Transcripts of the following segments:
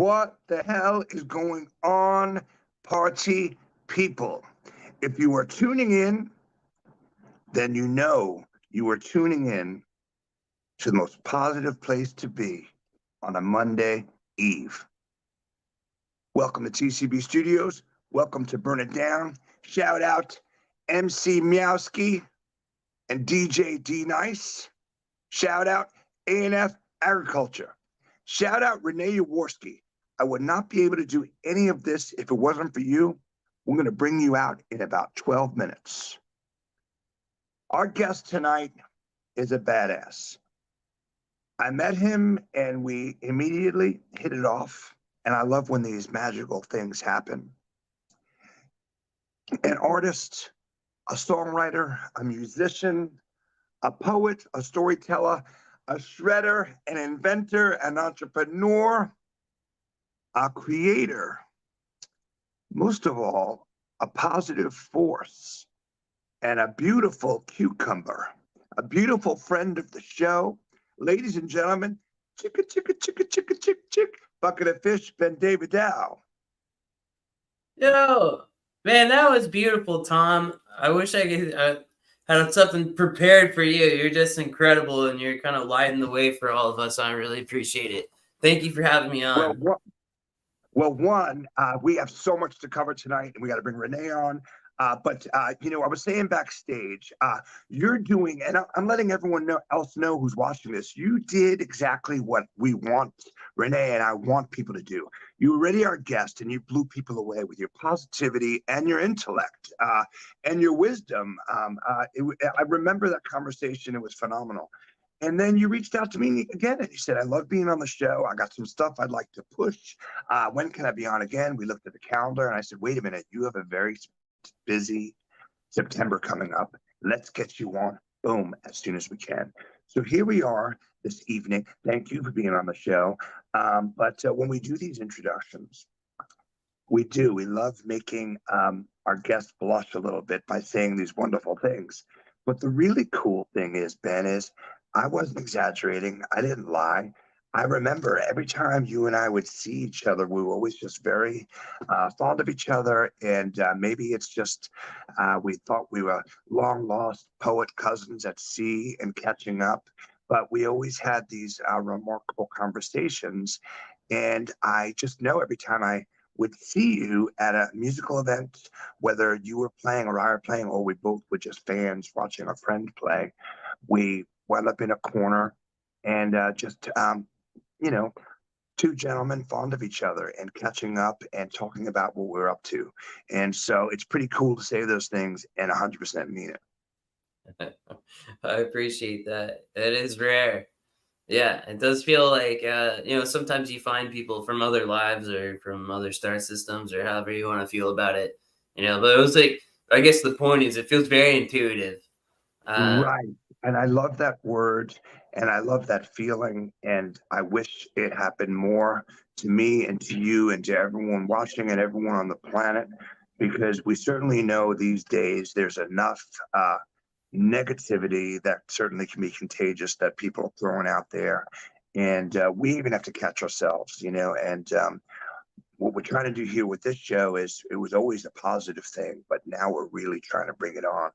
What the hell is going on, party people? If you are tuning in, then you know you are tuning in to the most positive place to be on a Monday Eve. Welcome to TCB Studios. Welcome to Burn It Down. Shout out MC Meowski and DJ D Nice. Shout out A&F Agriculture. Shout out Renee Jaworski. I would not be able to do any of this if it wasn't for you. We're going to bring you out in about 12 minutes. Our guest tonight is a badass. I met him and we immediately hit it off. And I love when these magical things happen. An artist, a songwriter, a musician, a poet, a storyteller, a shredder, an inventor, an entrepreneur, a creator, most of all, a positive force, and a beautiful cucumber, a beautiful friend of the show. Ladies and gentlemen, chicka, chicka, chicka, chicka, chick, chick, bucket of fish, Ben Davidow. Yo, man, that was beautiful, Tom. I wish I could had something prepared for you. You're just incredible, and you're kind of lighting the way for all of us. I really appreciate it. Thank you for having me on. We have so much to cover tonight, and we got to bring Renee on. I was saying backstage, you're doing, and I'm letting everyone else know who's watching this. You did exactly what we want, Renee, and I want people to do. You were already our guest, and you blew people away with your positivity and your intellect and your wisdom. I remember that conversation; it was phenomenal. And then you reached out to me again and you said, I love being on the show. I got some stuff I'd like to push. When can I be on again? We looked at the calendar and I said, wait a minute, you have a very busy September coming up. Let's get you on, boom, as soon as we can. So here we are this evening. Thank you for being on the show. But when we do these introductions, we love making our guests blush a little bit by saying these wonderful things. But the really cool thing is, Ben, is I wasn't exaggerating. I didn't lie. I remember every time you and I would see each other, we were always just very fond of each other. And maybe it's just we thought we were long lost poet cousins at sea and catching up. But we always had these remarkable conversations. And I just know every time I would see you at a musical event, whether you were playing or I were playing, or we both were just fans watching a friend play, we wound up in a corner and two gentlemen fond of each other and catching up and talking about what we're up to. And so it's pretty cool to say those things and 100% mean it. I appreciate that. It is rare. Yeah, it does feel like, sometimes you find people from other lives or from other star systems or however you want to feel about it, but it was like, I guess the point is it feels very intuitive. Right. And I love that word and I love that feeling. And I wish it happened more to me and to you and to everyone watching and everyone on the planet, because we certainly know these days there's enough negativity that certainly can be contagious that people are throwing out there. And we even have to catch ourselves, and what we're trying to do here with this show is it was always a positive thing, but now we're really trying to bring it on.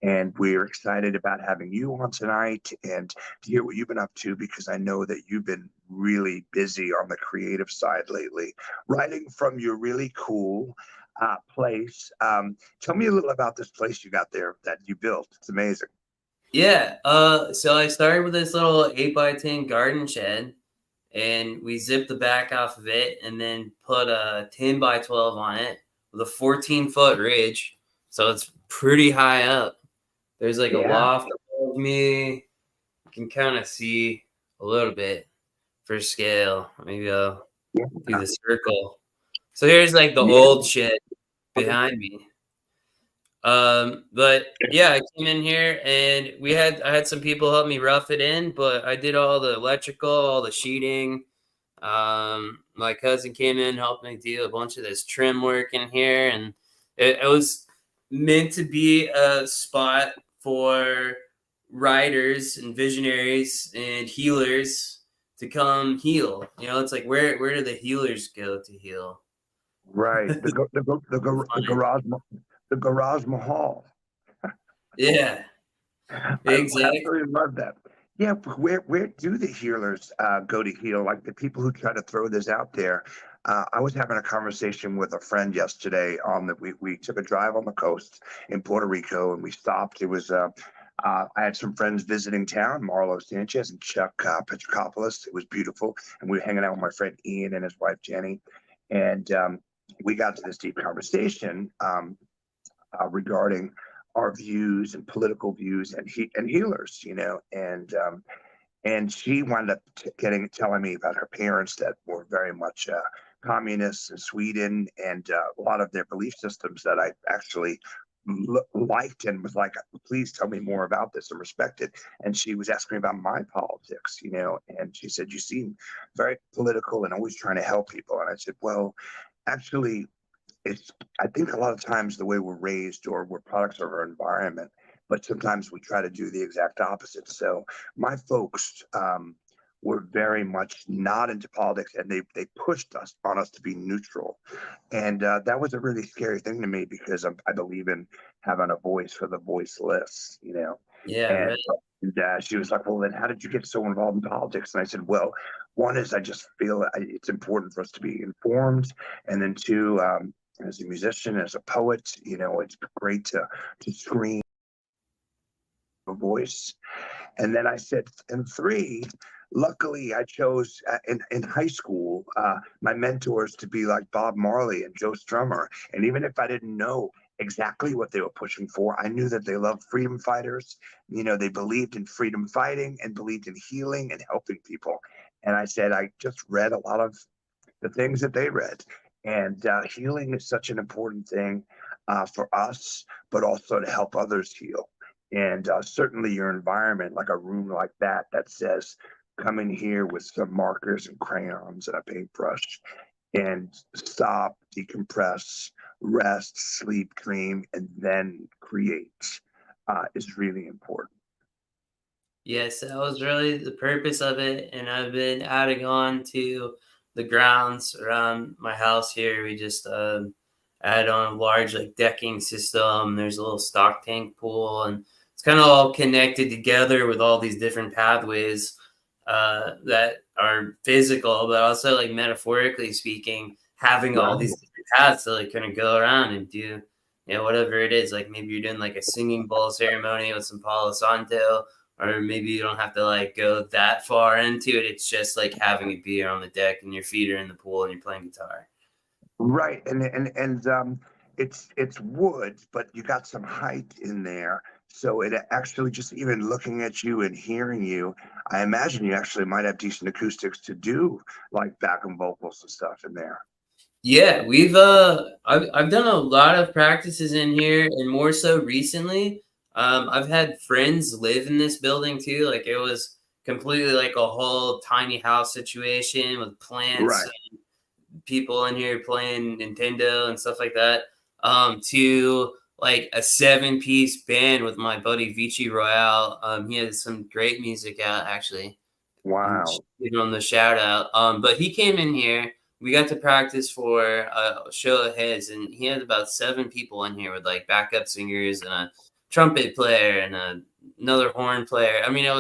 And we're excited about having you on tonight and to hear what you've been up to, because I know that you've been really busy on the creative side lately, writing from your really cool place. Tell me a little about this place you got there that you built. It's amazing. Yeah. So I started with this little 8x10 garden shed, and we zipped the back off of it and then put a 10x12 on it with a 14-foot ridge. So it's pretty high up. There's like a loft above me. You can kind of see a little bit for scale. Maybe I'll do the circle. So here's like the old shit behind me. But yeah, I came in here and I had some people help me rough it in, but I did all the electrical, all the sheeting. My cousin came in, helped me do a bunch of this trim work in here, and it was meant to be a spot for writers and visionaries and healers to come heal. You know, it's like where do the healers go to heal? Right. The Fun. garage mahal. Yeah, I exactly. absolutely love that. Yeah, but where do the healers go to heal? Like the people who try to throw this out there. I was having a conversation with a friend yesterday on the we took a drive on the coast in Puerto Rico and we stopped. It was I had some friends visiting town, Marlo Sanchez and Chuck Petrokopoulos. It was beautiful, and we were hanging out with my friend Ian and his wife Jenny, and we got to this deep conversation regarding our views and political views and healers, and she wound up telling me about her parents that were very much communists in Sweden and a lot of their belief systems that I actually liked and was like, please tell me more about this and respect it. And she was asking me about my politics, and she said, you seem very political and always trying to help people. And I said, well, actually, it's I think a lot of times the way we're raised or we're products of our environment, but sometimes we try to do the exact opposite. So my folks were very much not into politics, and they pushed us on us to be neutral, and that was a really scary thing to me because I believe in having a voice for the voiceless. Yeah, And, right. she was like, "Well, then how did you get so involved in politics?" And I said, "Well, one is I just feel it's important for us to be informed, and then two, as a musician, as a poet, it's great to scream a voice." And then I said, and three, luckily I chose in high school my mentors to be like Bob Marley and Joe Strummer. And even if I didn't know exactly what they were pushing for, I knew that they loved freedom fighters. They believed in freedom fighting and believed in healing and helping people. And I said, I just read a lot of the things that they read. And healing is such an important thing for us, but also to help others heal. And certainly your environment, like a room like that says, come in here with some markers and crayons and a paintbrush and stop, decompress, rest, sleep, dream, and then create is really important. Yes, that was really the purpose of it, and I've been adding on to the grounds around my house here. We just add on a large like decking system. There's a little stock tank pool, and it's kind of all connected together with all these different pathways that are physical, but also like metaphorically speaking, having all Right. these different paths to like kind of go around and do, whatever it is. Like maybe you're doing like a singing bowl ceremony with some Palo Santo, or maybe you don't have to like go that far into it. It's just like having a beer on the deck and your feet are in the pool and you're playing guitar. Right, and it's wood, but you got some height in there, so it actually just even looking at you and hearing you, I imagine you actually might have decent acoustics to do like backing vocals and stuff in there. Yeah, I've done a lot of practices in here, and more so recently. I've had friends live in this building too. Like it was completely like a whole tiny house situation with plants, Right. people in here playing Nintendo and stuff like that, to like a 7-piece band with my buddy Vici Royale. He has some great music out actually. I'm Wow. giving him the shout out. But he came in here. We got to practice for a show of his, and he had about 7 people in here with like backup singers and a trumpet player and another horn player. I mean, it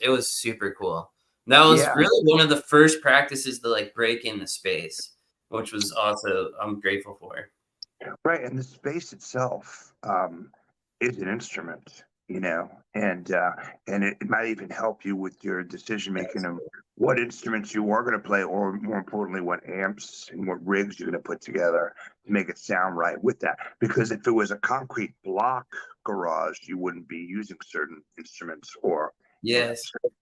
was super cool. That was Yeah. really one of the first practices to like break in the space, which was also I'm grateful for. Right, and the space itself is an instrument, and it might even help you with your decision making of what instruments you are going to play, or more importantly, what amps and what rigs you're going to put together to make it sound right with that. Because if it was a concrete block garage, you wouldn't be using certain instruments or Yes. amps.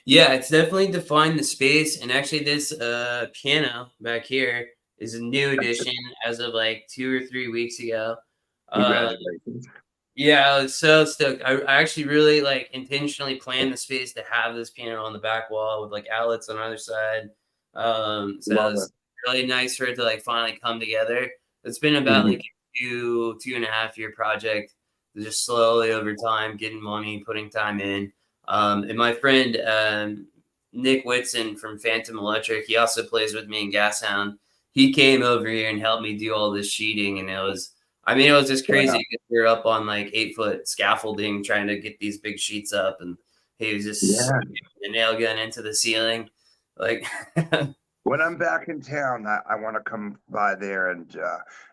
Yeah, it's definitely defined the space. And actually, this piano back here is a new addition as of like 2 or 3 weeks ago. Uh, Congratulations. yeah, I was so stoked. I actually really like intentionally planned the space to have this piano on the back wall with like outlets on either side. So Love it. it's really nice for it to like finally come together. It's been about Mhm. like a 2.5 year project, just slowly over time, getting money, putting time in. And my friend Nick Whitson from Phantom Electric, he also plays with me in Gashound. He came over here and helped me do all this sheeting, and it was just crazy because we were up on like 8-foot scaffolding trying to get these big sheets up, and he was just a nail gun into the ceiling. Like when I'm back in town, I want to come by there and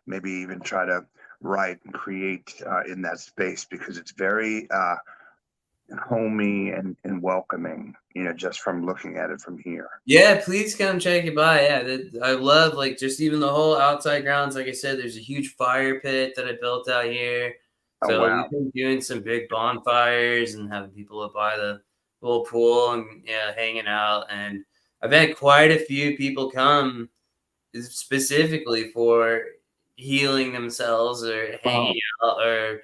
maybe even try to write and create in that space, because it's very homey and welcoming, just from looking at it from here. Yeah, please come check it by. Yeah, I love like just even the whole outside grounds. Like I said, there's a huge fire pit that I built out here. So wow. we've been doing some big bonfires and having people up by the little pool and hanging out. And I've had quite a few people come specifically for healing themselves or hanging out or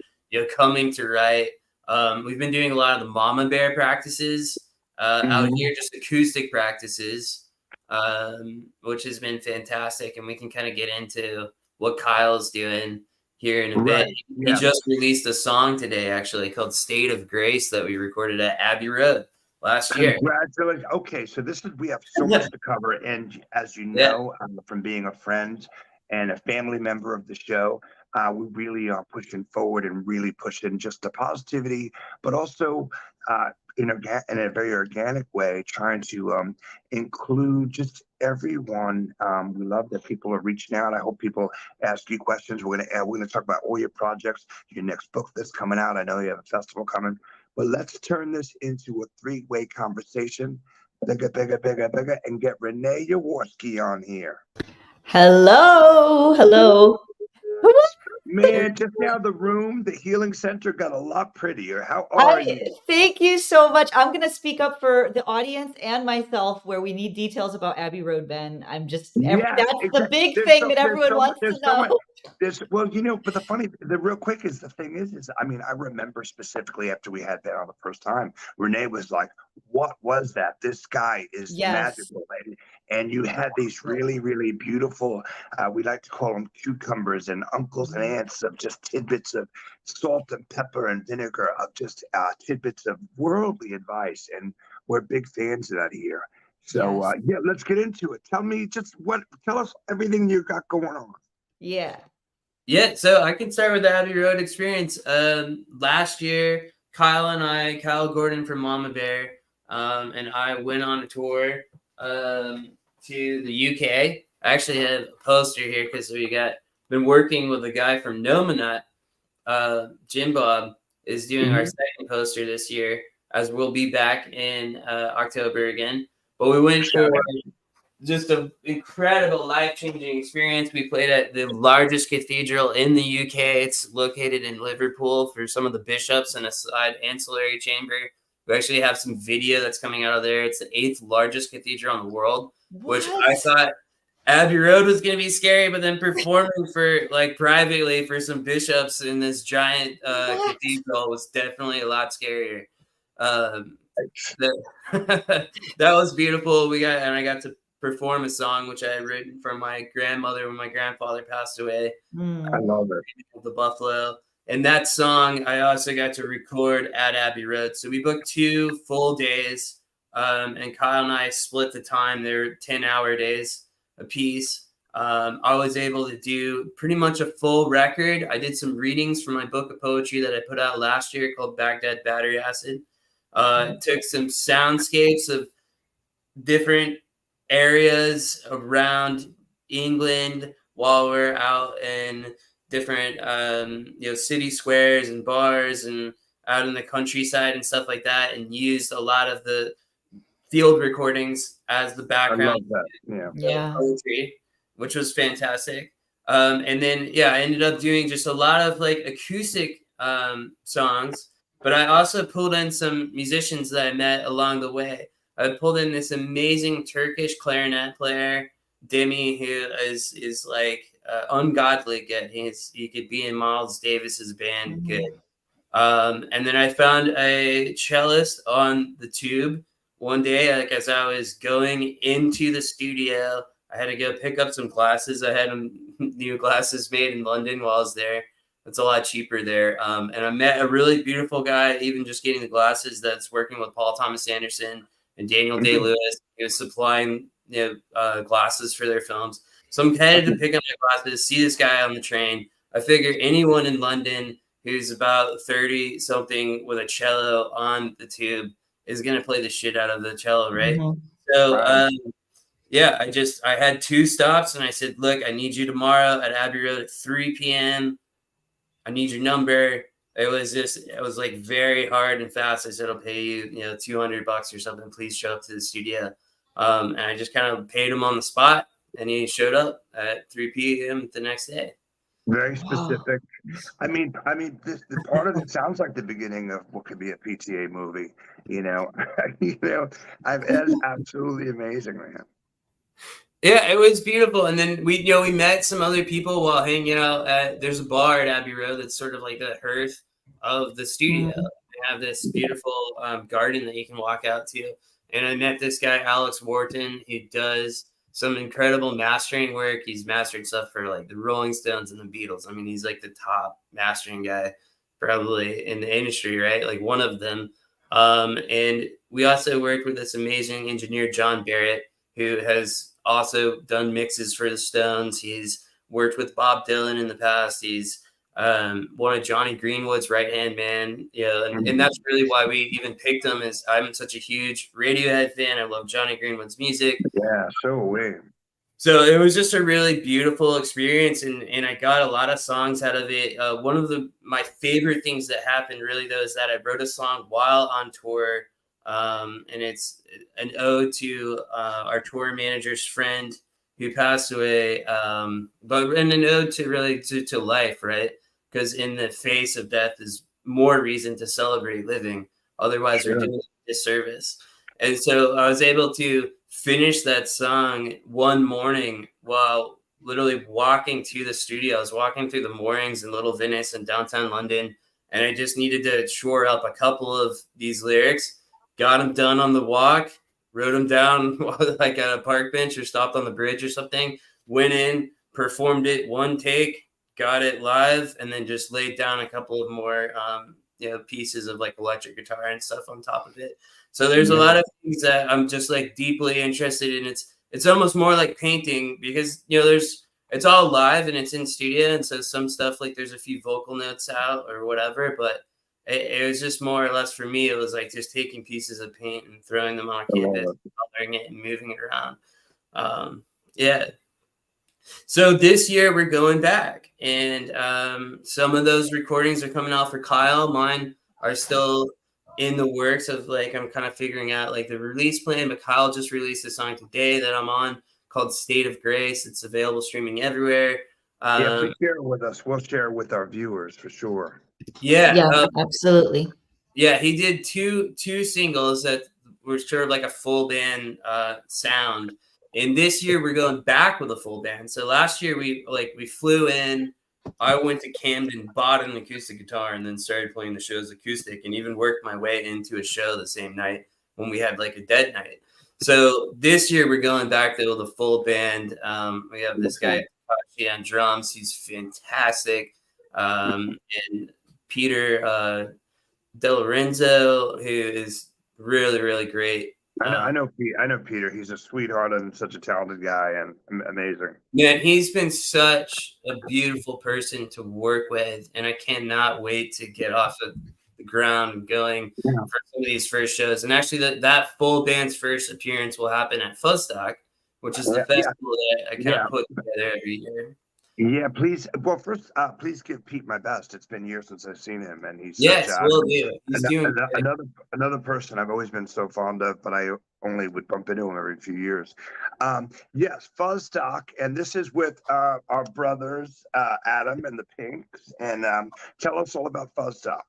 coming to write. We've been doing a lot of the mama bear practices out here, just acoustic practices, which has been fantastic. And we can kind of get into what Kyle's doing here in a bit. He just released a song today, actually, called State of Grace that we recorded at Abbey Road last year. Congratulations. Okay, so we have so much to cover. And as you know, from being a friend and a family member of the show, we really are pushing forward and really pushing just the positivity, but also in a very organic way, trying to include just everyone. We love that people are reaching out. I hope people ask you questions. We're gonna talk about all your projects, your next book that's coming out. I know you have a festival coming, but let's turn this into a 3-way conversation. Bigger, and get Renee Jaworski on here. Hello. Man, just now the healing center got a lot prettier. How are you? Thank you so much. I'm going to speak up for the audience and myself where we need details about Abbey Road, Ben. That's the big thing that everyone wants to know. But the real quick is the thing is, I mean, I remember specifically after we had that on the first time, Renee was like, what was that? This guy is magical. And you had these really, really beautiful, we like to call them cucumbers and uncles and aunts of just tidbits of salt and pepper and vinegar, of just tidbits of worldly advice. And we're big fans of that here. So let's get into it. Tell us everything you got going on. Yeah, so I can start with the Abbey Road experience. Last year, Kyle Gordon from Mama Bear, and I went on a tour to the UK. I actually have a poster here because been working with a guy from Nominut. Jim Bob is doing our second poster this year, as we'll be back in October again. But we went for just an incredible life-changing experience. We played at the largest cathedral in the UK. It's located in Liverpool for some of the bishops and a side ancillary chamber. We actually have some video that's coming out of there. It's the 8th largest cathedral in the world, which I thought Abbey Road was going to be scary, but then performing for privately for some bishops in this giant cathedral was definitely a lot scarier. That was beautiful. I got to perform a song which I had written for my grandmother when my grandfather passed away. I love it. The Buffalo. And that song I also got to record at Abbey Road. So we booked 2 full days, and Kyle and I split the time. They were 10-hour days a piece. I was able to do pretty much a full record. I did some readings from my book of poetry that I put out last year called Baghdad Battery Acid. Took some soundscapes of different areas around England while we're out in different city squares and bars and out in the countryside and stuff like that, and used a lot of the field recordings as the background. I love that. Poetry, which was fantastic. And then I ended up doing just a lot of acoustic songs, but I also pulled in some musicians that I met along the way. I pulled in this amazing Turkish clarinet player, Demi, who is ungodly good. He could be in Miles Davis's band good. And then I found a cellist on the tube one day, as I was going into the studio. I had to go pick up some glasses. I had new glasses made in London while I was there. It's a lot cheaper there. And I met a really beautiful guy, even just getting the glasses, that's working with Paul Thomas Anderson, and Daniel Day-Lewis. He was supplying glasses for their films. So I'm headed to pick up my glasses, see this guy on the train. I figure anyone in London who's about 30 something with a cello on the tube is going to play the shit out of the cello, right? Mm-hmm. So yeah, I had 2 stops, and I said, look, I need you tomorrow at Abbey Road at 3 p.m. I need your number. It was like very hard and fast. I said, I'll pay you, $200 or something. Please show up to the studio. And I just kind of paid him on the spot, and he showed up at 3 p.m. the next day. Very specific. I mean, this the part of it sounds like the beginning of what could be a PTA movie. That's absolutely amazing, man. Yeah, it was beautiful. And then we met some other people while hanging out there's a bar at Abbey Road that's sort of like the hearth of the studio. Mm-hmm. They have this beautiful garden that you can walk out to. And I met this guy, Alex Wharton, who does some incredible mastering work. He's mastered stuff for like the Rolling Stones and the Beatles. I mean, he's like the top mastering guy probably in the industry, right? Like one of them. And we also worked with this amazing engineer, John Barrett, who has also done mixes for the Stones. He's worked with Bob Dylan in the past. He's one of Johnny Greenwood's right-hand man. And that's really why we even picked him, is I'm such a huge Radiohead fan. I love Johnny Greenwood's music. Yeah, so weird. So it was just a really beautiful experience, and I got a lot of songs out of it. One of my favorite things that happened really, though, is that I wrote a song while on tour, and it's an ode to our tour manager's friend who passed away, and an ode to really to life, right? Because in the face of death is more reason to celebrate living. Otherwise, we're doing a disservice. And so I was able to finish that song one morning while literally walking to the studio. I was walking through the moorings in Little Venice in downtown London, and I just needed to shore up a couple of these lyrics, got them done on the walk, wrote them down like at a park bench or stopped on the bridge or something, went in, performed it one take, got it live, and then just laid down a couple of more pieces of like electric guitar and stuff on top of it. So there's a lot of things that I'm just like deeply interested in. It's almost more like painting because it's all live and it's in studio, and so some stuff like there's a few vocal notes out or whatever, but it was just more or less for me. It was like just taking pieces of paint and throwing them on a canvas, coloring it and moving it around. So this year we're going back, and some of those recordings are coming out for Kyle. Mine are still in the works of like, I'm kind of figuring out like the release plan, but Kyle just released a song today that I'm on called State of Grace. It's available streaming everywhere. Please share it with us. We'll share it with our viewers for sure. Yeah, absolutely. Yeah, he did two singles that were sort of like a full band sound. And this year we're going back with a full band. So last year we flew in. I went to Camden, bought an acoustic guitar, and then started playing the shows acoustic, and even worked my way into a show the same night when we had like a dead night. So this year we're going back there with a full band. We have this guy on drums. He's fantastic. And Peter Del Lorenzo, who is really, really great. I know Peter. He's a sweetheart and such a talented guy and amazing. Man, he's been such a beautiful person to work with, and I cannot wait to get off of the ground and going for some of these first shows. And actually, that full band's first appearance will happen at Fuzzstock, which is the festival that I kind of put together every year. Yeah, please. Well, first, please give Pete my best. It's been years since I've seen him, and he's will do. He's doing another person I've always been so fond of, but I only would bump into him every few years. Yes, Fuzzstock, and this is with our brothers Adam and the Pinks, and tell us all about Fuzzstock.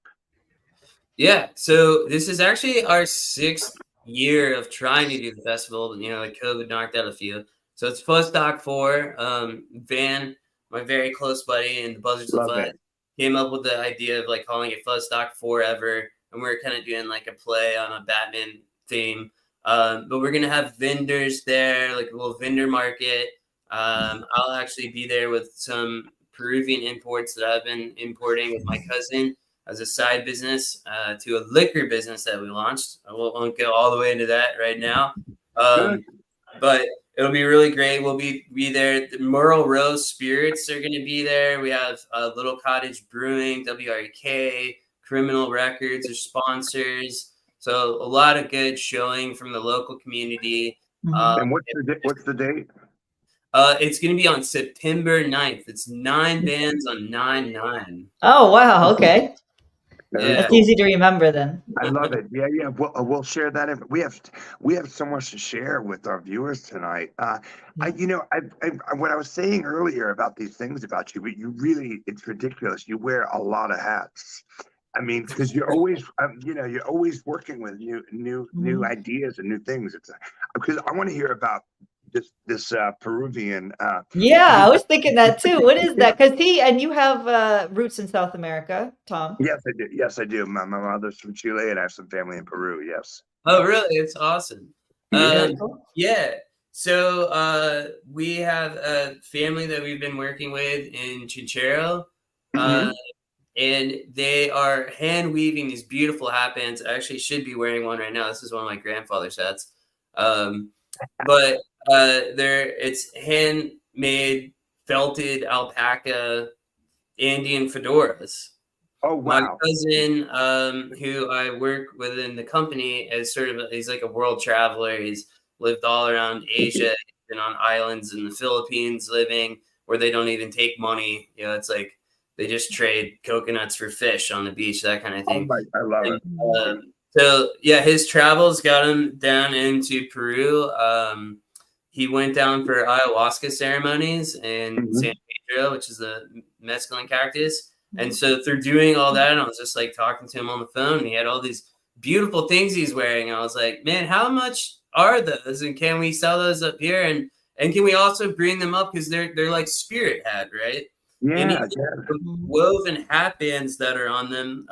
Yeah, so this is actually our 6th year of trying to do the festival. Like COVID knocked out a few, so it's Fuzzstock 4. Van, my very close buddy, and the Buzzards of Fuzz came up with the idea of like calling it Fuzzstock Forever, and we're kind of doing like a play on a Batman theme. But we're gonna have vendors there, like a little vendor market. I'll actually be there with some Peruvian imports that I've been importing with my cousin. as a side business to a liquor business that we launched. I won't go all the way into that right now. But it'll be really great. We'll be there. The Merle Rose Spirits are going to be there. We have Little Cottage Brewing, WREK, Criminal Records are sponsors. So a lot of good showing from the local community. And what's the date? It's going to be on September 9th. It's 9 bands on 9/9. Oh, wow. Okay. Yeah. That's easy to remember then. I love it. Yeah. We'll share that. We have so much to share with our viewers tonight. What I was saying earlier about these things about you, but it's ridiculous. You wear a lot of hats. I mean, because you're always, you're always working with new ideas and new things. It's because I want to hear about this Peruvian. Yeah, I was thinking that too. What is that? Because you have roots in South America, Tom. Yes, I do. Yes, I do. My mother's from Chile, and I have some family in Peru. Yes. Oh, really? It's awesome. Yeah. So we have a family that we've been working with in Chinchero. And they are hand weaving these beautiful hat bands. I actually should be wearing one right now. This is one of my grandfather's hats. But it's handmade felted alpaca Andean fedoras. Oh, wow. My cousin, who I work with in the company, is he's like a world traveler. He's lived all around Asia, been on islands in the Philippines living where they don't even take money. It's like they just trade coconuts for fish on the beach, that kind of thing. I love it. So yeah, his travels got him down into Peru. He went down for ayahuasca ceremonies in San Pedro, which is the mescaline cactus. And so through doing all that, I was just like talking to him on the phone, and he had all these beautiful things he's wearing. I was like, man, how much are those? And can we sell those up here? And can we also bring them up? Because they're like spirit hat, right? Yeah. Woven hat bands that are on them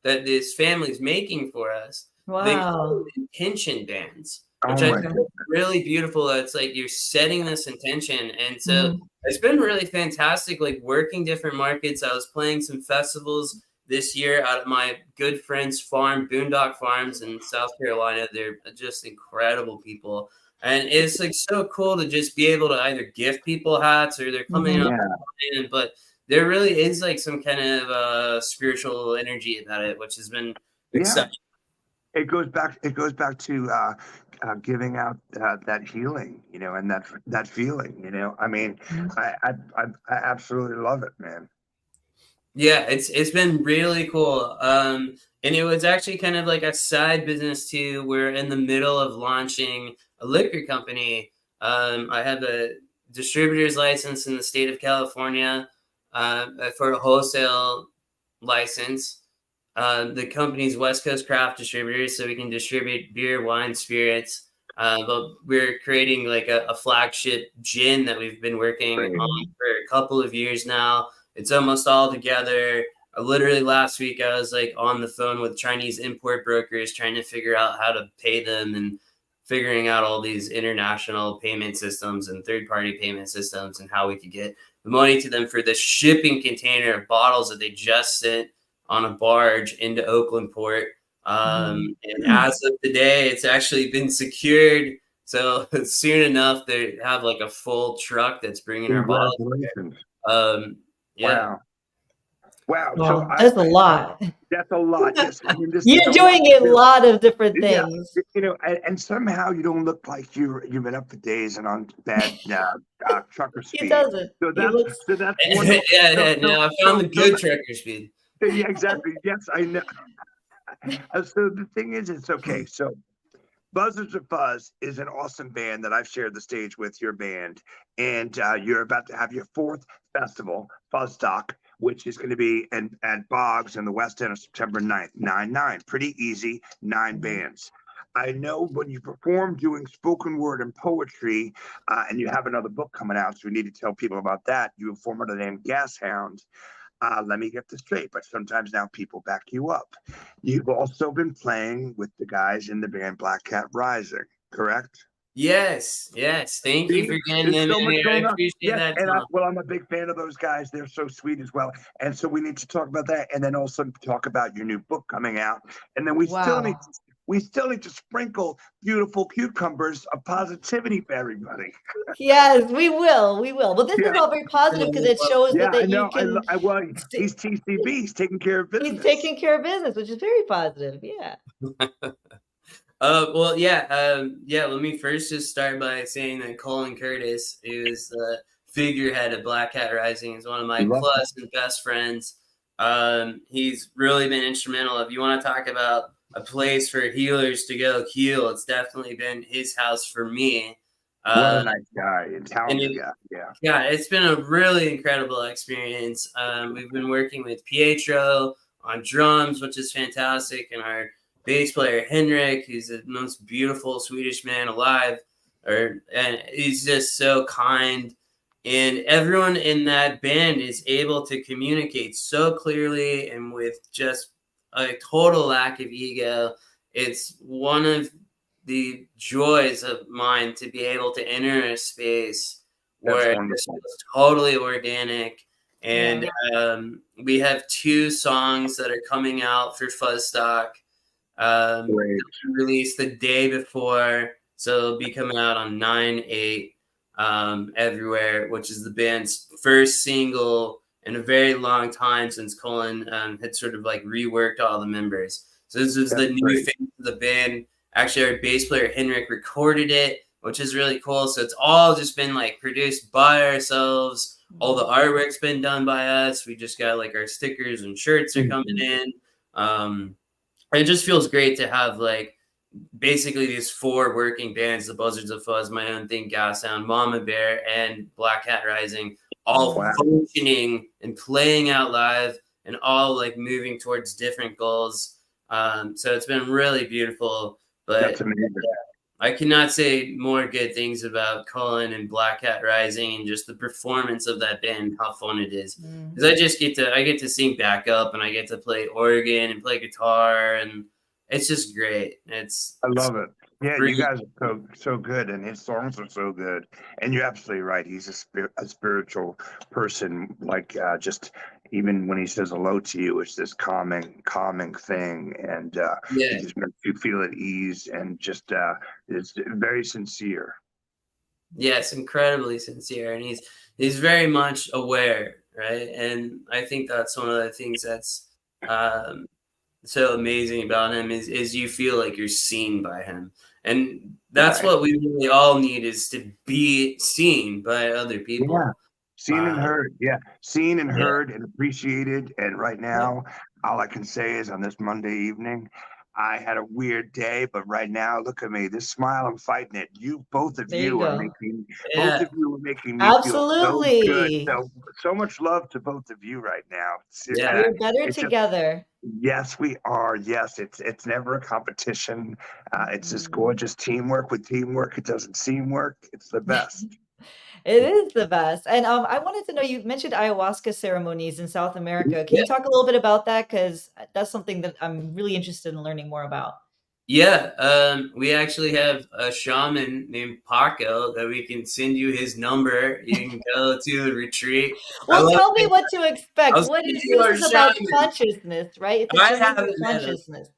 that this family's making for us. Wow. They call them intention bands, which I think is really beautiful. It's like you're setting this intention. And so it's been really fantastic, like working different markets. I was playing some festivals this year out of my good friend's farm, Boondock Farms in South Carolina. They're just incredible people. And it's like so cool to just be able to either gift people hats or they're coming up, but there really is like some kind of spiritual energy about it, which has been exceptional. It goes back to giving out that healing, and that feeling, I mean, I absolutely love it, man. Yeah, it's been really cool. And it was actually kind of like a side business too. We're in the middle of launching a liquor company. I have a distributor's license in the state of California for a wholesale license. The company's West Coast Craft Distributors, so we can distribute beer, wine, spirits. But we're creating like a flagship gin that we've been working on for a couple of years now. It's almost all together. Literally last week, I was like on the phone with Chinese import brokers trying to figure out how to pay them and figuring out all these international payment systems and third-party payment systems and how we could get the money to them for the shipping container of bottles that they just sent on a barge into Oakland Port. And as of today, it's actually been secured. So soon enough, they have like a full truck that's bringing our bottles. Wow. So that's a lot. That's a lot. Yes. I mean, you're doing a lot of different things. And somehow you don't look like you've been up for days and on bad trucker speed. He doesn't. So that's wonderful. I found the good trucker speed. Yeah, exactly. Yes, I know. So the thing is, it's okay. So Buzzards of Fuzz is an awesome band that I've shared the stage with, your band, and you're about to have your 4th festival, Fuzzstock, which is going to be at Boggs in the West End on September 9th. 9/9, pretty easy, 9 bands. I know when you perform doing spoken word and poetry, and you have another book coming out, so we need to tell people about that. You perform under the name Gas Hound. Let me get this straight, but sometimes now people back you up. You've also been playing with the guys in the band Black Cat Rising, correct? Yes. Thank you See, for getting there's them so in much here. I going on. appreciate Yes, that, and Tom. I'm a big fan of those guys. They're so sweet as well. And so we need to talk about that, and then also talk about your new book coming out. And then Wow. we still need to sprinkle beautiful cucumbers of positivity for everybody. Yes, we will. We will. Well, this is Yeah, all very positive because it shows yeah, I that you know. can. Well, he's TCB. He's taking care of He's business. taking care of business, which is very positive. Yeah. Well, yeah, let me first just start by saying that Colin Curtis, who is the figurehead of Black Cat Rising, is one of my Love that. close and best friends. He's really been instrumental. If you want to talk about a place for healers to go heal, it's definitely been his house for me. What a Um, nice guy and and talented it, guy. Yeah. yeah, it's been a really incredible experience. We've been working with Pietro on drums, which is fantastic, and our bass player Henrik, who's the most beautiful Swedish man alive, and he's just so kind. And everyone in that band is able to communicate so clearly and with just a total lack of ego. It's one of the joys of mine to be able to enter a space That's where it just wonderful. feels totally organic. And Yeah. we have 2 songs that are coming out for Fuzzstock. Great. Released the day before, so it'll be coming out on 9/8 everywhere, which is the band's first single in a very long time since Colin had sort of like reworked all the members. So this is That's the new great. face of the band. Actually, our bass player Henrik recorded it, which is really cool. So it's all just been like produced by ourselves. All the artwork's been done by us. We just got like our stickers and shirts are coming in. It just feels great to have like basically these 4 working bands, the Buzzards of Fuzz, My Own Thing, Gas Sound, Mama Bear, and Black Cat Rising, all Wow. functioning and playing out live and all like moving towards different goals. So it's been really beautiful. But That's amazing. I cannot say more good things about Colin and Black Cat Rising and just the performance of that band, how fun it is. Because I get to sing back up and I get to play organ and play guitar, and it's just great. I love it. Yeah, you Free. guys are so good, and his songs are so good. And you're absolutely right. He's a spiritual person. Like just even when he says hello to you, it's this calming thing, and Yeah. he just makes you feel at ease, and just it's very sincere. Yes, incredibly sincere, and he's very much aware, right? And I think that's one of the things that's so amazing about him is you feel like you're seen by him, and that's Right. what we really all need is to be seen by other Yeah. people. Seen and heard. Yeah. Seen and Yeah, heard and appreciated. And right Yep. now, all I can say is on this Monday evening, I had a weird day, but right now, look at me. This smile, I'm fighting it. Both of There you you go. both yeah, of you are making me feel so good. Absolutely. So much love to both of you right now. yeah. We're better It's just, together. yes, we are. Yes, it's never a competition. It's just Mhm. gorgeous teamwork with teamwork. It doesn't seem work. It's the best. It is the best. And I wanted to know, you mentioned ayahuasca ceremonies in South America. Can Yeah. you talk a little bit about that? Because that's something that I'm really interested in learning more about. Yeah, we actually have a shaman named Paco that we can send you his number. You can go to the retreat. I Well, love tell me it. what to expect. I'll What send is you this our is about shaman. consciousness, right? It's a I journey through haven't met him. consciousness.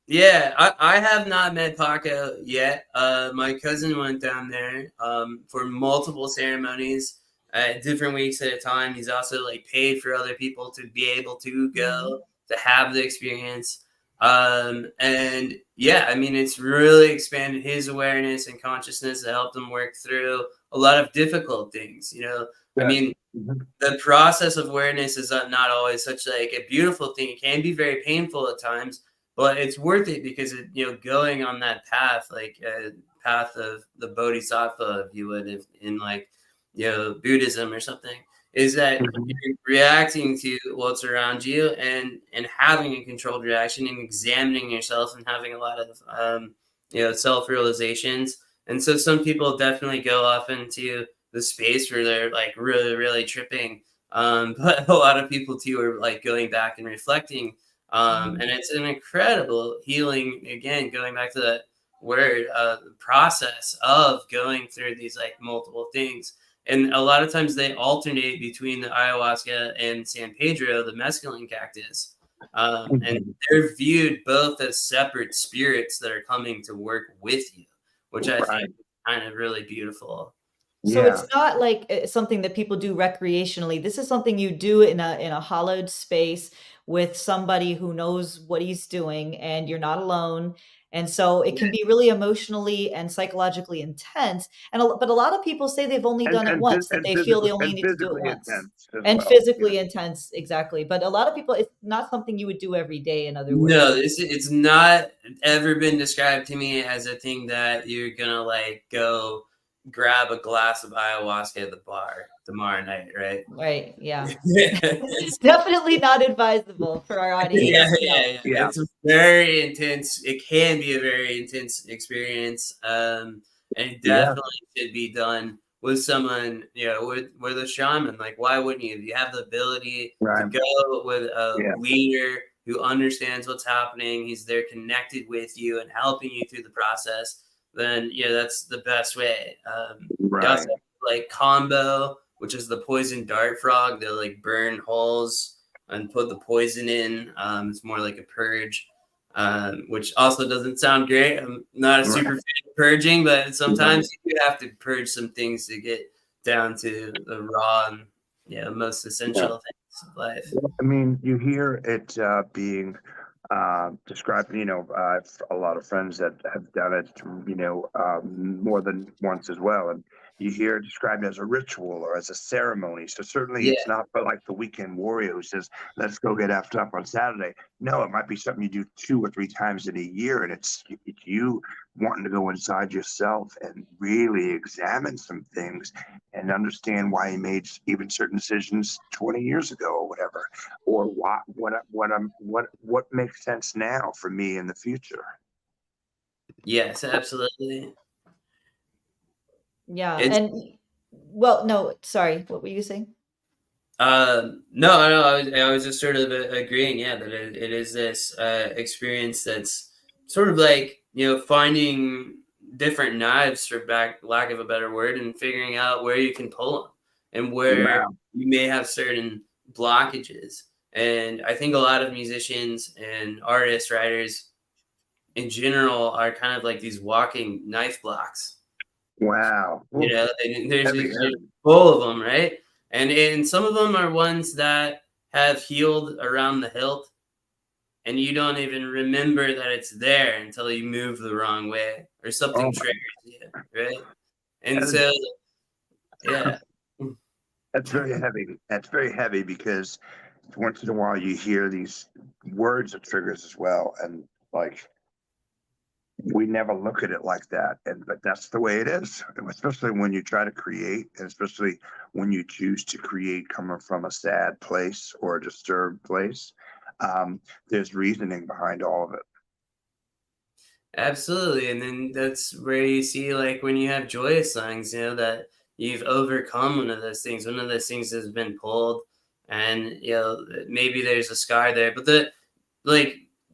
Yeah, I have not met Paco yet. My cousin went down there for multiple ceremonies at different weeks at a time. He's also like paid for other people to be able to Mhm. go to have the experience. And yeah, I mean, it's really expanded his awareness and consciousness to help him work through a lot of difficult things. I Yes. mean, Mhm. the process of awareness is not always such like a beautiful thing. It can be very painful at times, but it's worth it because going on that path, like path of the bodhisattva, if you would, if in like Buddhism or something, is that Mhm. you're reacting to what's around you and having a controlled reaction and examining yourself and having a lot of self realizations. And so some people definitely go off into the space where they're like really really tripping, but a lot of people too are like going back and reflecting, Mhm. and it's an incredible healing, again going back to that word, the process of going through these like multiple things. And a lot of times they alternate between the ayahuasca and San Pedro, the mescaline cactus. And they're viewed both as separate spirits that are coming to work with you, which I think is kind of really beautiful. So it's not like something that people do recreationally. This is something you do in a hollowed space with somebody who knows what he's doing, and you're not alone. And so it can be really emotionally and psychologically intense. But a lot of people say they've only done it once, that they feel they only need to do it once. And physically intense, exactly. But a lot of people, it's not something you would do every day, in other words. No, it's not ever been described to me as a thing that you're gonna like go grab a glass of ayahuasca at the bar tomorrow night, right? Right. Yeah. It's definitely not advisable for our audience. Yeah. It's very intense. It can be a very intense experience. And it definitely should be done with someone, with a shaman. Like, why wouldn't you? If you have the ability to go with a leader who understands what's happening, he's there connected with you and helping you through the process, then that's the best way. You also have, like, combo, which is the poison dart frog. They'll like burn holes and put the poison in. It's more like a purge, which also doesn't sound great. I'm not a super fan of purging, but sometimes you have to purge some things to get down to the raw and most essential things of life. I mean, you hear it being described, I've a lot of friends that have done it, more than once as well. And you hear it described as a ritual or as a ceremony. So certainly it's not for like the weekend warrior who says, let's go get effed up on Saturday. No, it might be something you do 2 or 3 times in a year. And it's you wanting to go inside yourself and really examine some things and understand why you made even certain decisions 20 years ago or whatever, or what makes sense now for me in the future. Yes, absolutely. Yeah. And well, no, sorry, what were you saying? No, I was just sort of agreeing, that it is this experience that's sort of like, finding different knives, for lack of a better word, and figuring out where you can pull them and where you may have certain blockages. And I think a lot of musicians and artists, writers in general, are kind of like these walking knife blocks. Wow. There's full of them, right? And some of them are ones that have healed around the hilt, and you don't even remember that it's there until you move the wrong way or something triggers you, right? And so, that's very heavy. That's very heavy because once in a while you hear these words of triggers as well, and like, we never look at it like that, but that's the way it is, especially when you try to create, and especially when you choose to create coming from a sad place or a disturbed place. There's reasoning behind all of it. Absolutely. And then that's where you see, like, when you have joyous songs, that you've overcome one of those things has been pulled, and maybe there's a scar there, but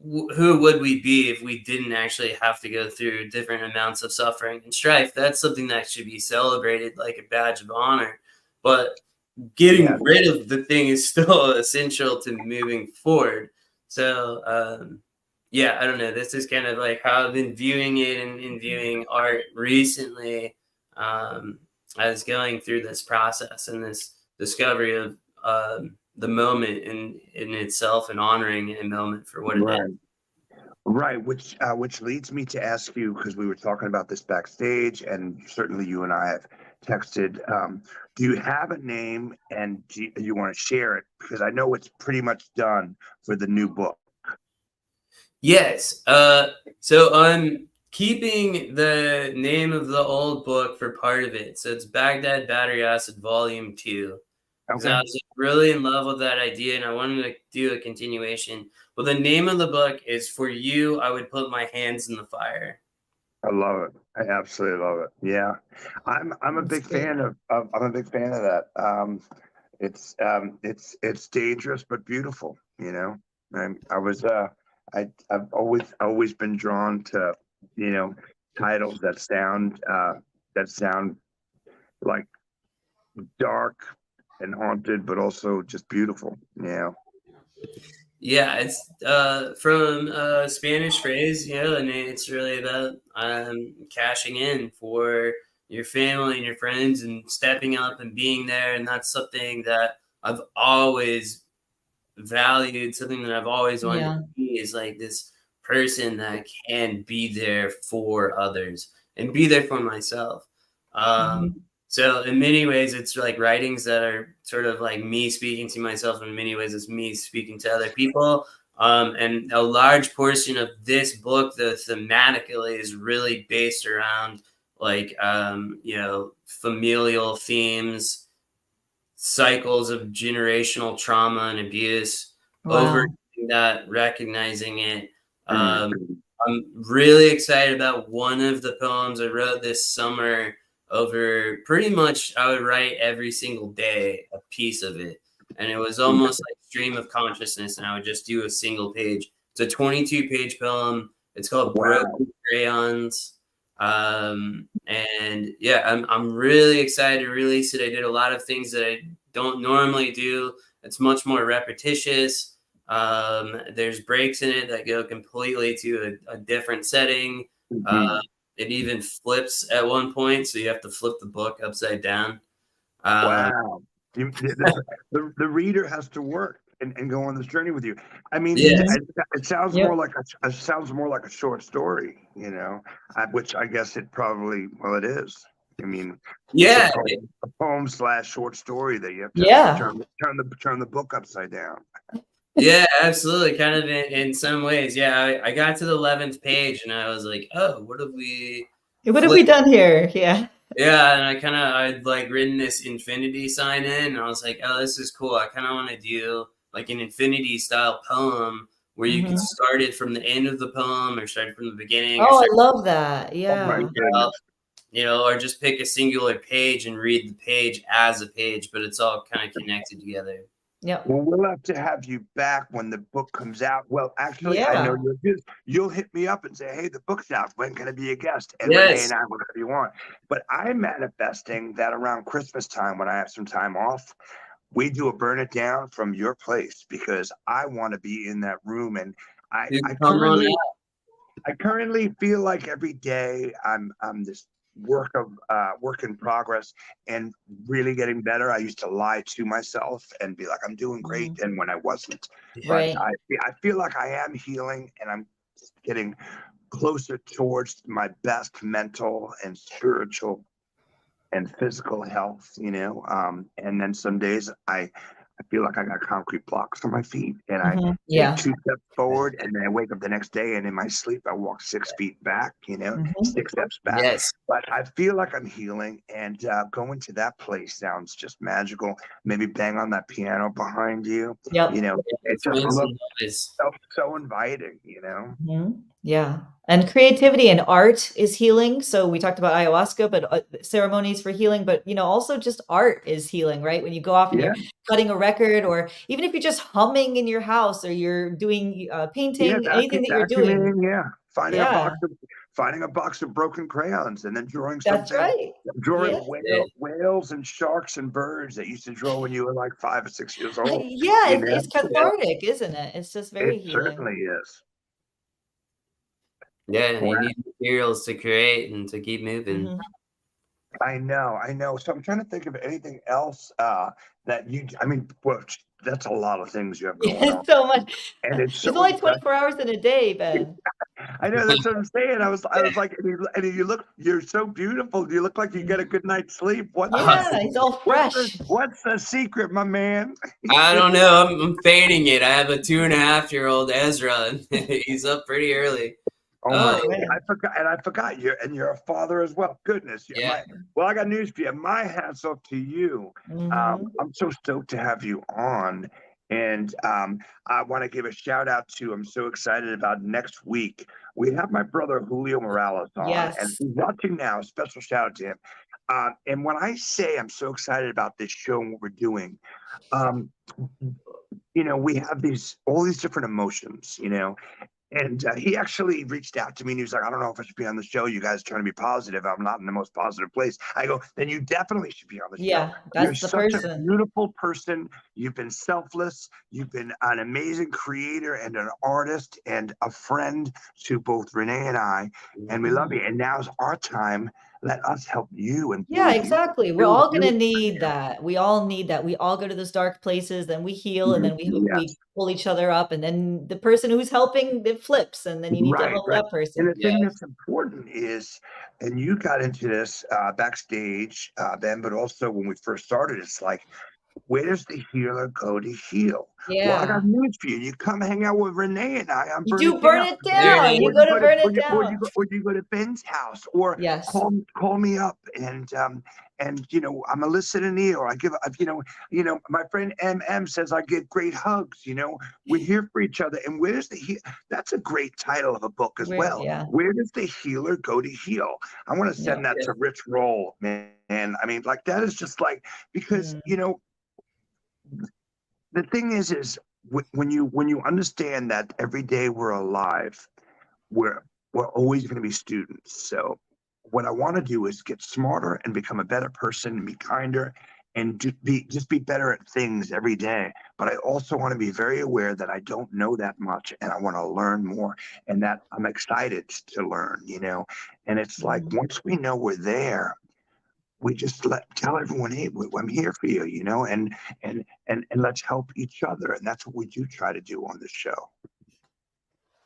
who would we be if we didn't actually have to go through different amounts of suffering and strife? That's something that should be celebrated like a badge of honor. But getting rid of the thing is still essential to moving forward. So, I don't know. This is kind of like how I've been viewing it and viewing art recently, as going through this process and this discovery of the moment in itself, and honoring a moment for what it is. Right, which leads me to ask you, because we were talking about this backstage, and certainly you and I have texted. Do you have a name, and do you want to share it? Because I know it's pretty much done for the new book. Yes. So I'm keeping the name of the old book for part of it. So it's Baghdad Battery Acid Volume 2. Okay. I was really in love with that idea, and I wanted to do a continuation. Well, the name of the book is For You, I Would Put My Hands in the Fire. I love it. I absolutely love it. Yeah, I'm a big fan of I'm a big fan of that. It's dangerous but beautiful. I've always been drawn to titles that sound like dark and haunted, but also just beautiful. Yeah. Yeah, it's from a Spanish phrase, and it's really about cashing in for your family and your friends and stepping up and being there. And that's something that I've always valued, something that I've always wanted to Yeah. be, is like this person that can be there for others and be there for myself. Um, Mhm. so in many ways, it's like writings that are sort of like me speaking to myself. In many ways, it's me speaking to other people. And a large portion of this book, the thematically, is really based around like familial themes, cycles of generational trauma and abuse, over Wow. that, recognizing it. Um, Mhm. I'm really excited about one of the poems I wrote this summer. Over pretty much, I would write every single day a piece of it. And it was almost like stream of consciousness, and I would just do a single page. It's a 22-page poem. It's called Wow. Broken Crayons. And yeah, I'm really excited to release it. I did a lot of things that I don't normally do. It's much more repetitious. There's breaks in it that go completely to a different setting. Mhm. It even flips at one point, so you have to flip the book upside down. Um, Wow. The reader has to work and go on this journey with you. I mean, yes, Mhm. it sounds Yep. more like a short story, which I guess it probably, well, it is. I mean, it's yeah, a poem slash short story that you have to Yeah. turn the book upside down. yeah, absolutely. Kind of in some ways, yeah. I got to the 11th page, and I was like, oh, what have we What have we flipped? done here? Yeah. Yeah, and I'd like written this infinity sign in, and I was like, oh, this is cool. I kind of want to do like an infinity style poem where you could Mhm. start it from the end of the poem, or start it from the beginning, or Oh, I start love that. Oh my Yeah. out, goodness. or just pick a singular page and read the page as a page, but it's all kind of connected together. Yep. Well, we'll have to have you back when the book comes out. Well, actually, I know Yeah. you'll hit me up and say, "Hey, the book's out. When can I be a guest?" And Renee and Yes, I, whatever you want. But I'm manifesting that around Christmas time, when I have some time off, we do a burn it down from your place, because I want to be in that room. And I, dude, I come on currently out. I currently feel like every day I'm this work in progress and really getting better. I used to lie to myself and be like, I'm doing great, Mhm. and when I wasn't. But Right. I feel like I am healing, and I'm getting closer towards my best mental and spiritual and physical health. And then some days I feel like I got concrete blocks on my feet, and I Mhm. take Yeah. 2 steps forward, and then I wake up the next day, and in my sleep I walk 6 feet back, Mhm. 6 steps back. Yes, But I feel like I'm healing, and going to that place sounds just magical. Maybe bang on that piano behind you. You Yep. know, it let's just make some looks noise. so inviting. Mhm. Yeah. And creativity and art is healing. So we talked about ayahuasca, but ceremonies for healing, but also just art is healing, right? When you go off and you're Yeah, cutting a record, or even if you're just humming in your house, or you're doing yeah, painting, anything that you're doing. vacuuming, yeah, Yeah, finding a box of broken crayons, and then that's right. Yeah. drawing Yeah. whales and sharks and birds that you used to draw when you were like 5 or 6 years old, Yeah, you know? it's cathartic, isn't it? It's just It very healing. certainly is. Yeah, Wow. you need materials to create and to keep moving. Mhm. I know. So I'm trying to think of anything else, that I mean, well, that's a lot of things you have going on, It's so much. and it's There's so only impressive. 24 hours in a day, Ben. I know, that's what I'm saying. I was like, you're so beautiful. You look like you get a good night's sleep. Yeah, it's all fresh. What's the secret, my man? I don't know. I'm fading it. I have a 2.5-year-old Ezra, and he's up pretty early. Oh my, Oh, man. I forgot you're a father as well. Goodness, Yeah. well, I got news for you. My hats off to you. Mhm. I'm so stoked to have you on. And I want to give a shout out to, I'm so excited about next week. We have my brother Julio Morales on, and Yes. he's watching now. Special shout out to him. And when I say I'm so excited about this show and what we're doing, um, we have all these different emotions, And he actually reached out to me and he was like, I don't know if I should be on the show. You guys are trying to be positive. I'm not in the most positive place. I go, then you definitely should be on the show. Yeah, You're that's the such a person. beautiful person. You've been selfless. You've been an amazing creator and an artist and a friend to both Renee and I. And we love Mhm. you. And now's our time. Let us help you and Yeah, build you. exactly. We're Build all gonna you. need that. We all need that. We all go to those dark places, then we heal, and then we Yes. pull each other up, and then the person who's helping, it flips, and then you need to Right, help right. that And person. the thing that's important is, and you got into this backstage, Ben, but also when we first started, it's like, where does the healer go to heal? Well, I got Yeah. news for you. You come hang out with Renee and I on You Burn do It burn Down, it There down. it You or is. you go to go to burn it down. or you go to Ben's house, or Yes. call me up and I'm a listening ear. I give my friend MM says I get great hugs. We're here for each other. And where's that's a great title of a book as well. Yeah. Where does the healer go to heal? I want to Yeah. send that to Rich Roll, man. I mean, like that is just like because Mm. the thing is when you understand that every day we're alive, we're always going to be students. So what I want to do is get smarter and become a better person and be kinder and just be better at things every day. But I also want to be very aware that I don't know that much and I want to learn more and that I'm excited to learn. And it's like Mhm. once we know we're there, we just tell everyone, hey, I'm here for you, and let's help each other. And that's what we do try to do on this show.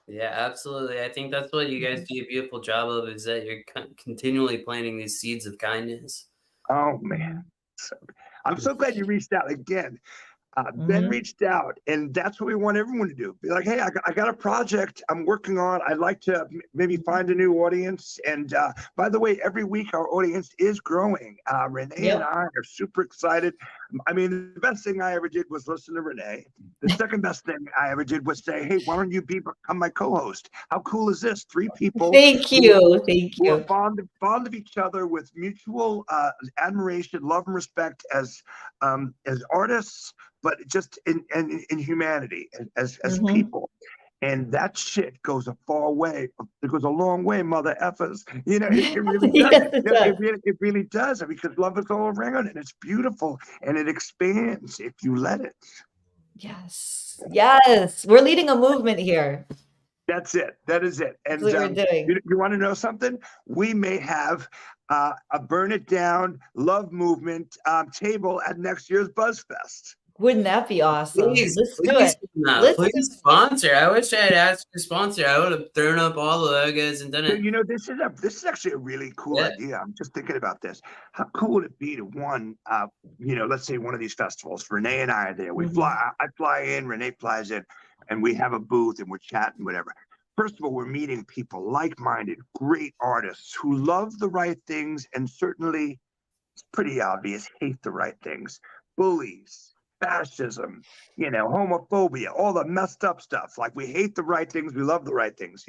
Yeah, absolutely. I think that's what you guys Mhm. do a beautiful job of is that you're continually planting these seeds of kindness. Oh man. Mhm. So, I'm so glad you reached out again. Ben Mhm. reached out, and that's what we want everyone to do. Be like, hey, I got a project I'm working on. I'd like to maybe Mhm. find a new audience. And by the way, every week our audience is growing. Renee and Yep. I are super excited. I mean, the best thing I ever did was listen to Renee. The second best thing I ever did was say, hey, why don't you become my co-host? How cool is this? Three people Thank who you. Thank who are you. fond of each other with mutual admiration, love, and respect as artists, but just in humanity as Mhm. people. And that shit goes a far way. It goes a long way, mother effers. It really does. Yes, it does. It really does because love is all around and it's beautiful and it expands if you let it. Yes. Yes. We're leading a movement here. That's it. That is it. That's And what we're doing. you want to know something? We may have a burn it down love movement table at next year's BuzzFest. Wouldn't that be awesome? Please, Let's do please, it. Let's do please sponsor. I wish I had asked you to sponsor. I would have thrown up all the logos and done So it. this is actually a really cool Yeah. idea. I'm just thinking about this. How cool would it be to let's say one of these festivals. Renee and I are there. Mhm. I fly in, Renee flies in, and we have a booth and we're chatting, whatever. First of all, we're meeting people like-minded, great artists who love the right things and certainly it's pretty obvious, hate the right things. Bullies, fascism, homophobia, all the messed up stuff. Like we hate the right things, we love the right things.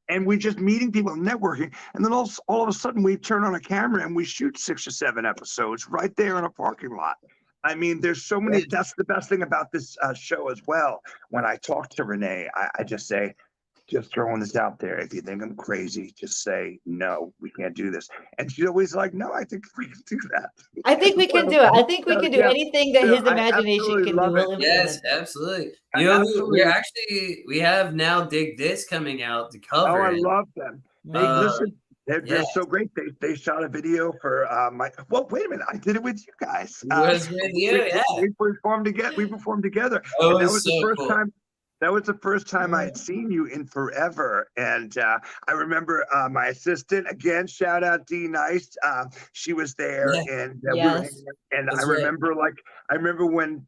And we're just meeting people and networking. And then all of a sudden we turn on a camera and we shoot 6 or 7 episodes right there in a parking lot. I mean, there's so many. That's the best thing about this show as well. When I talk to Renee, I just say, just throwing this out there. If you think I'm crazy, just say, no, we can't do this. And she's always like, no, I think we can do that. I think we can do it. I think we can do Yeah, anything that so his I imagination absolutely can do, love it. we'll Yes, implement it. absolutely. I You know, we're absolutely. actually we have now Dig This coming out to Oh, cover I it. love them. They Mhm. listen. They're Yeah, so great. They shot a video for my. Well, wait a minute. I did it with you guys. it was with We, you. we, Yeah, we performed together. We performed together, it and that was was the so first cool. time. That was the first time I had Mhm. seen you in forever, and I remember my assistant again. Shout out D Nice. She was there, Yeah, and we were hanging Yes. out. And I that's right. remember, when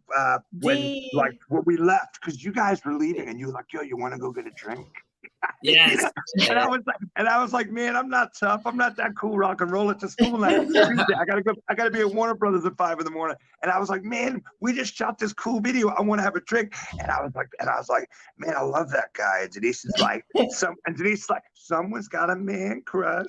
D. like when we left because you guys were leaving, and you were like, "Yo, you want to go get a drink?" Yes. And I was like, man, I'm not tough. I'm not that cool rock and roll. It's a school night. Tuesday. I gotta go. I gotta be at Warner Brothers at 5 a.m. And I was like, man, we just shot this cool video. I want to have a drink. And I was like, man, I love that guy. And Denise is like, someone's got a man crush.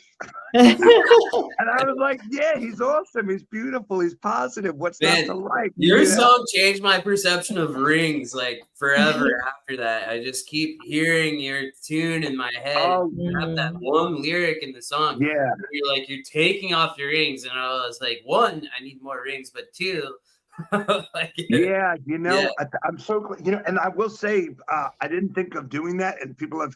And I was like, yeah, he's awesome. He's beautiful. He's positive. What's not to like? Your song changed my perception of rings like forever after that. I just keep hearing your tune in my head. Oh, you have that one lyric in the song. Yeah. You're taking off your rings. And I was like, one, I need more rings, but two, yeah, I'm so glad, and I will say, I didn't think of doing that, and people have,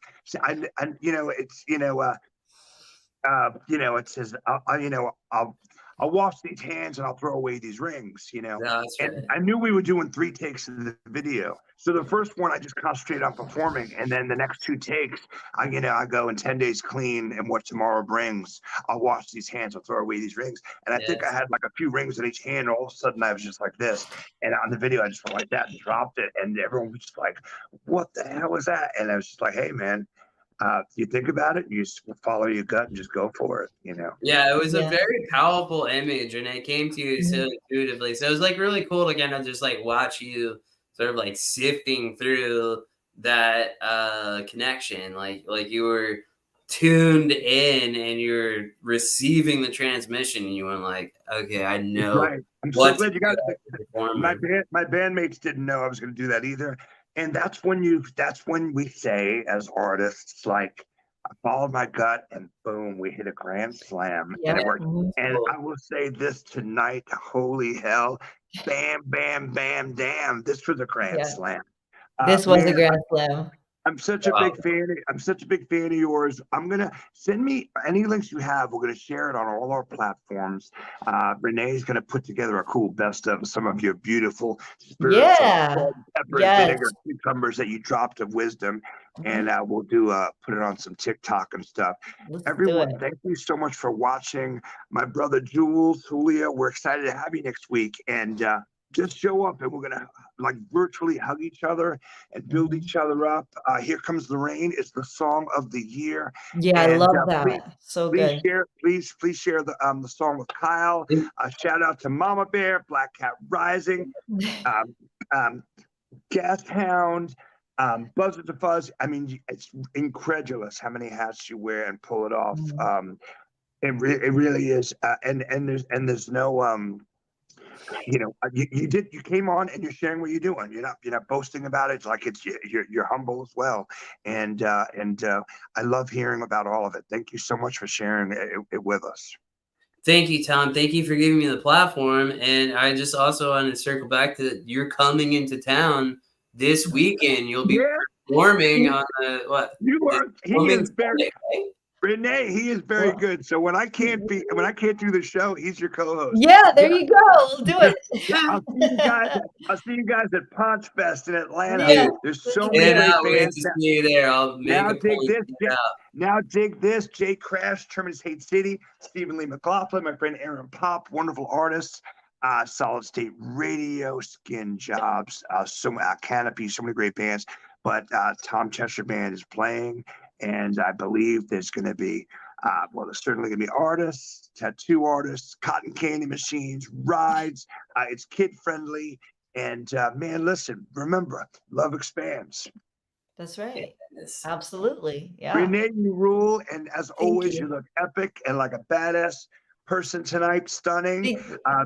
it says, I'll wash these hands and I'll throw away these rings, Yeah, that's right. And I knew we were doing 3 takes of the video. So the first one, I just concentrated on performing. And then the next 2 takes, I go in 10 days clean and what tomorrow brings. I'll wash these hands, I'll throw away these rings. And I think I had like a few rings in each hand. All of a sudden I was just like this. And on the video, I just went like that and dropped it. And everyone was just like, what the hell was that? And I was just like, hey, man. You think about it, you just follow your gut and just go for it, Yeah, it was a very powerful image, and it came to you so intuitively. So it was like really cool to kind of just like watch you sort of like sifting through that connection, like you were tuned in and you're receiving the transmission, and you went like, okay, I know. Right. I'm so glad you got it. My bandmates didn't know I was going to do that either. And that's when we say as artists, like, I followed my gut and boom, we hit a grand slam. Yeah. And it worked. And I will say this tonight, holy hell, bam, bam, bam, damn. This was a grand slam. This was a grand slam. I'm such a big fan. I'm such a big fan of yours. I'm gonna send me any links you have. We're gonna share it on all our platforms. Renee's gonna put together a cool best of some of your beautiful spiritual pepper and vinegar cucumbers that you dropped of wisdom, and we'll put it on some TikTok and stuff. Everyone, thank you so much for watching. My brother Jules, Julia, we're excited to have you next week, and just show up, and we're gonna like virtually hug each other and build each other up. Here Comes the Rain is the song of the year. Yeah, I love that. Good. Please share the song with Kyle. Shout out to Mama Bear, Black Cat Rising, Gas Hound, Buzzard to Fuzz. I mean, it's incredulous how many hats you wear and pull it off. It really is. And there's no you came on and you're sharing what you're doing. You're not boasting about it. It's like you're humble as well. And I love hearing about all of it. Thank you so much for sharing it with us. Thank you, Tom. Thank you for giving me the platform. And I just also want to circle back to you're coming into town this weekend. You'll be performing on what? He is very. Renee, he is very good. So when I can't do the show, he's your co-host. Yeah, there you go. We'll do it. I'll see you guys at Punch Fest in Atlanta. Yeah. There's so many fans. See you there. I'll make Now dig this. Jay Crash, Terminus Hate City, Stephen Lee McLaughlin, my friend Aaron Pop, wonderful artists. Solid State Radio, Skin Jobs, Canopy, so many great bands. But Tom Cheshire Band is playing. And I believe there's going to be, there's certainly going to be artists, tattoo artists, cotton candy machines, rides. It's kid friendly. And man, listen, remember, love expands. That's right. Yes. Absolutely. Yeah. Renee, you rule. And as always, you look epic and like a badass person tonight. Stunning.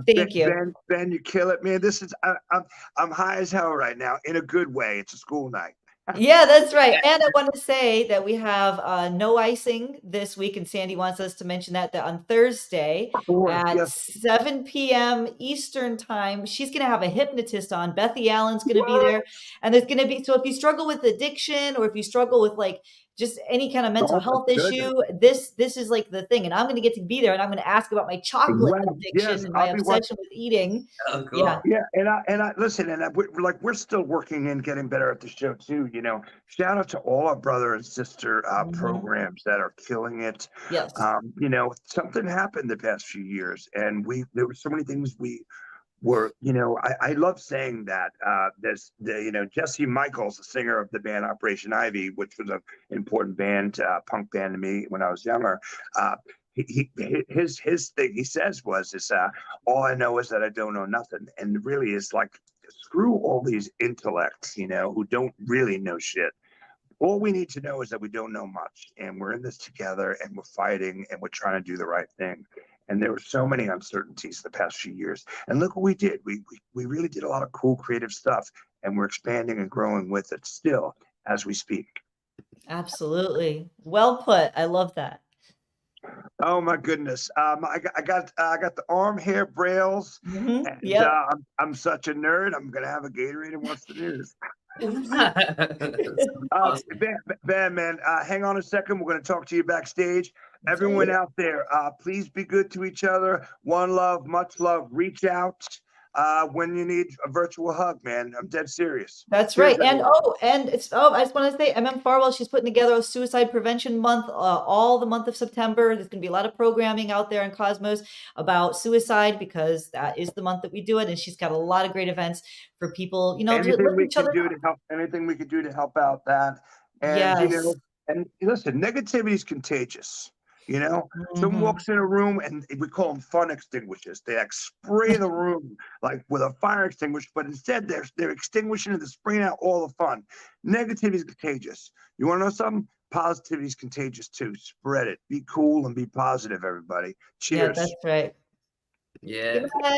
Thank you. Ben, you kill it, man. This is, I'm high as hell right now in a good way. It's a school night. Yeah, that's right. And I want to say that we have no icing this week, and Sandy wants us to mention that on Thursday at 7 p.m. Eastern time, she's going to have a hypnotist on. Bethy Allen's going to be there, and there's going to be, so if you struggle with addiction or if you struggle with like just any kind of mental health issue, this is like the thing. And I'm going to get to be there, and I'm going to ask about my chocolate addiction and my obsession with eating. Oh, cool. Yeah. And I listen, and we're still working and getting better at the show too. Shout out to all our brother and sister programs that are killing it. Yes. Something happened the past few years, and there were so many things we were, I love saying that. There's Jesse Michaels, the singer of the band Operation Ivy, which was an important band, punk band to me when I was younger. Uh, his thing he says is all I know is that I don't know nothing, and really is like, screw all these intellects, who don't really know shit. All we need to know is that we don't know much, and we're in this together, and we're fighting, and we're trying to do the right thing. And there were so many uncertainties the past few years, and look what we did. We really did a lot of cool creative stuff, and we're expanding and growing with it still as we speak. Absolutely. Well put. I love that. Oh my goodness. I got the arm hair brails, and Yep. I'm such a nerd. I'm gonna have a Gatorade and watch the news. Awesome. Man, hang on a second. We're going to talk to you backstage. Okay. Everyone out there, please be good to each other. One love, much love. Reach out when you need a virtual hug, man. I'm dead serious. That's Cheers, right. And everyone. I just want to say, Farwell, she's putting together a suicide prevention month, all the month of September. There's going to be a lot of programming out there in Cosmos about suicide because that is the month that we do it. And she's got a lot of great events for people, to Anything lift we each can other do up. to help, anything we can do to help out that. And, Yes. and listen, negativity is contagious. Someone Hmm. walks in a room and we call them fun extinguishers. They like spray the room like with a fire extinguisher, but instead they're extinguishing and they're spraying out all the fun. Negativity is contagious. You want to know something? Positivity is contagious too. Spread it. Be cool and be positive, everybody. Yeah, Cheers. that's right. Yeah. Good night.